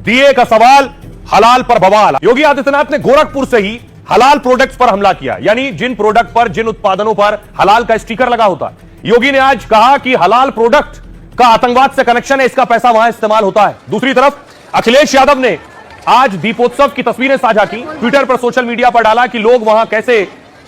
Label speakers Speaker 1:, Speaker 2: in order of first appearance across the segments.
Speaker 1: दिए का सवाल, हलाल पर बवाल। योगी आदित्यनाथ ने गोरखपुर से ही हलाल प्रोडक्ट्स पर हमला किया, यानी जिन प्रोडक्ट पर, जिन उत्पादनों पर हलाल का स्टिकर लगा होता है। योगी ने आज कहा कि हलाल प्रोडक्ट का आतंकवाद से कनेक्शन है, इसका पैसा वहां इस्तेमाल होता है। दूसरी तरफ अखिलेश यादव ने आज दीपोत्सव की तस्वीरें साझा की, ट्विटर पर, सोशल मीडिया पर डाला कि लोग वहां कैसे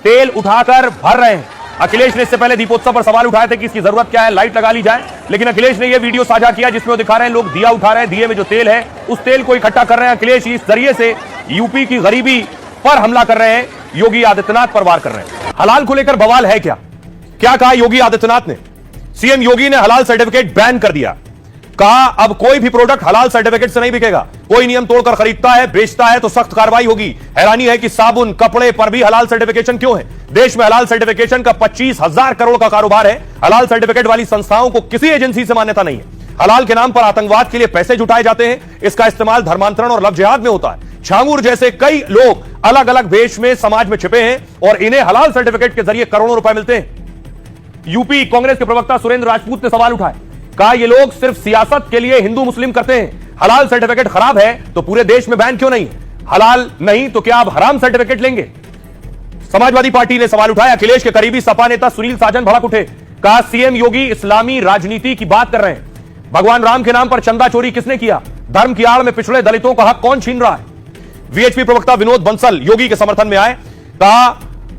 Speaker 1: तेल उठाकर भर रहे हैं। अखिलेश ने इससे पहले दीपोत्सव पर सवाल उठाए थे कि इसकी जरूरत क्या है, लाइट लगा ली जाए, लेकिन अखिलेश ने यह वीडियो साझा किया जिसमें वो दिखा रहे हैं लोग दिया उठा रहे हैं, दिए में जो तेल है उस तेल को इकट्ठा कर रहे हैं। अखिलेश इस जरिए से यूपी की गरीबी पर हमला कर रहे हैं, योगी आदित्यनाथ पर वार कर रहे हैं। हलाल को लेकर बवाल है क्या कहा योगी आदित्यनाथ ने? सीएम योगी ने हलाल सर्टिफिकेट बैन कर दिया, कहा अब कोई भी प्रोडक्ट हलाल सर्टिफिकेट से नहीं बिकेगा। कोई नियम तोड़कर खरीदता है, बेचता है तो सख्त कार्रवाई होगी। हैरानी है कि साबुन, कपड़े पर भी हलाल सर्टिफिकेशन क्यों है? देश में हलाल सर्टिफिकेशन का 25,000 करोड़ का कारोबार है। हलाल सर्टिफिकेट वाली संस्थाओं को किसी एजेंसी से मान्यता नहीं है। हलाल के नाम पर आतंकवाद के लिए पैसे जुटाए जाते हैं, इसका इस्तेमाल धर्मांतरण और लव जिहाद में होता है। छांगुर जैसे कई लोग अलग अलग भेष में समाज में छिपे हैं और इन्हें हलाल सर्टिफिकेट के जरिए करोड़ों रुपए मिलते हैं। यूपी कांग्रेस के प्रवक्ता सुरेंद्र राजपूत ने सवाल उठाए, कहा ये लोग सिर्फ सियासत के लिए हिंदू मुस्लिम करते हैं। हलाल सर्टिफिकेट खराब है तो पूरे देश में बैन क्यों नहीं? हलाल नहीं तो क्या आप हराम सर्टिफिकेट लेंगे? समाजवादी पार्टी ने सवाल उठाया। अखिलेश के करीबी सपा नेता सुनील साजन भड़क उठे, कहा सीएम योगी इस्लामी राजनीति की बात कर रहे हैं। भगवान राम के नाम पर चंदा चोरी किसने किया? धर्म की आड़ में पिछड़े दलितों का हक कौन छीन रहा है? वीएचपी प्रवक्ता विनोद बंसल योगी के समर्थन में आए, कहा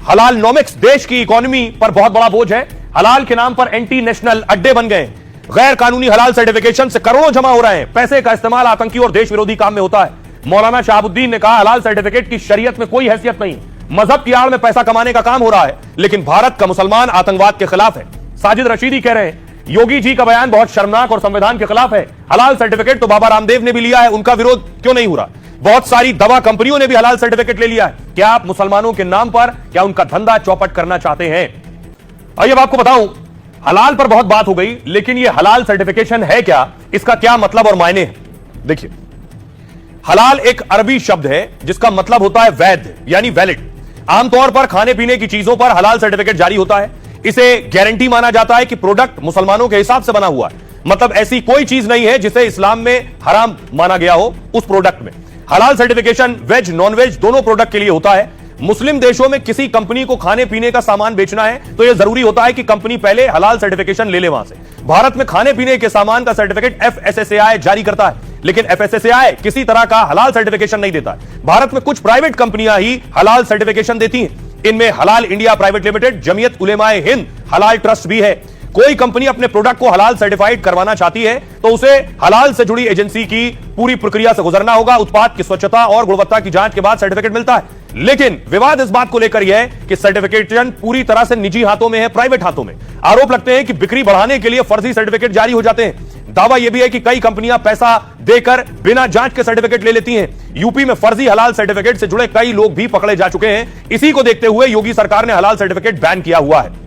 Speaker 1: हलाल नॉमिक्स देश की इकोनॉमी पर बहुत बड़ा बोझ है। हलाल के नाम पर एंटी नेशनल अड्डे बन गए। गैर कानूनी हलाल सर्टिफिकेशन से करोड़ों जमा हो रहे हैं। पैसे का इस्तेमाल आतंकी और देश विरोधी काम में होता है। मौलाना शहाबुद्दीन ने कहा हलाल सर्टिफिकेट की शरीयत में कोई हैसियत नहीं, मजहब की आड़ में पैसा कमाने का काम हो रहा है, लेकिन भारत का मुसलमान आतंकवाद के खिलाफ है। साजिद रशीदी कह रहे हैं योगी जी का बयान बहुत शर्मनाक और संविधान के खिलाफ है। हलाल सर्टिफिकेट तो बाबा रामदेव ने भी लिया है, उनका विरोध क्यों नहीं हो रहा? बहुत सारी दवा कंपनियों ने भी हलाल सर्टिफिकेट ले लिया है। क्या आप मुसलमानों के नाम पर क्या उनका धंधा चौपट करना चाहते हैं? आइए अब आपको बताऊं, हलाल पर बहुत बात हो गई, लेकिन यह हलाल सर्टिफिकेशन है क्या, इसका क्या मतलब और मायने हैं? देखिए, हलाल एक अरबी शब्द है जिसका मतलब होता है वैध, यानी वैलिड। आमतौर पर खाने पीने की चीजों पर हलाल सर्टिफिकेट जारी होता है। इसे गारंटी माना जाता है कि प्रोडक्ट मुसलमानों के हिसाब से बना हुआ है, मतलब ऐसी कोई चीज नहीं है जिसे इस्लाम में हराम माना गया हो उस प्रोडक्ट में। हलाल सर्टिफिकेशन वेज नॉन वेज दोनों प्रोडक्ट के लिए होता है। मुस्लिम देशों में किसी कंपनी को खाने पीने का सामान बेचना है तो यह जरूरी होता है कि कंपनी पहले हलाल सर्टिफिकेशन ले ले वहां से। भारत में खाने पीने के सामान का सर्टिफिकेट FSSAI जारी करता है, लेकिन FSSAI किसी तरह का हलाल सर्टिफिकेशन नहीं देता है। भारत में कुछ प्राइवेट कंपनियां ही हलाल सर्टिफिकेशन देती हैं। इनमें हलाल India private limited, Jamiat उलेमाए Hind, हलाल ट्रस्ट भी है। कोई कंपनी अपने प्रोडक्ट को हलाल सर्टिफाइड करवाना चाहती है तो उसे हलाल से जुड़ी एजेंसी की पूरी प्रक्रिया से गुजरना होगा। उत्पाद की स्वच्छता और गुणवत्ता की जांच के बाद सर्टिफिकेट मिलता है। लेकिन विवाद इस बात को लेकर यह है कि सर्टिफिकेशन पूरी तरह से निजी हाथों में है, प्राइवेट हाथों में। आरोप लगते हैं कि बिक्री बढ़ाने के लिए फर्जी सर्टिफिकेट जारी हो जाते हैं। दावा यह भी है कि कई कंपनियां पैसा देकर बिना जांच के सर्टिफिकेट ले लेती हैं। यूपी में फर्जी हलाल सर्टिफिकेट से जुड़े कई लोग भी पकड़े जा चुके हैं। इसी को देखते हुए योगी सरकार ने हलाल सर्टिफिकेट बैन किया हुआ है।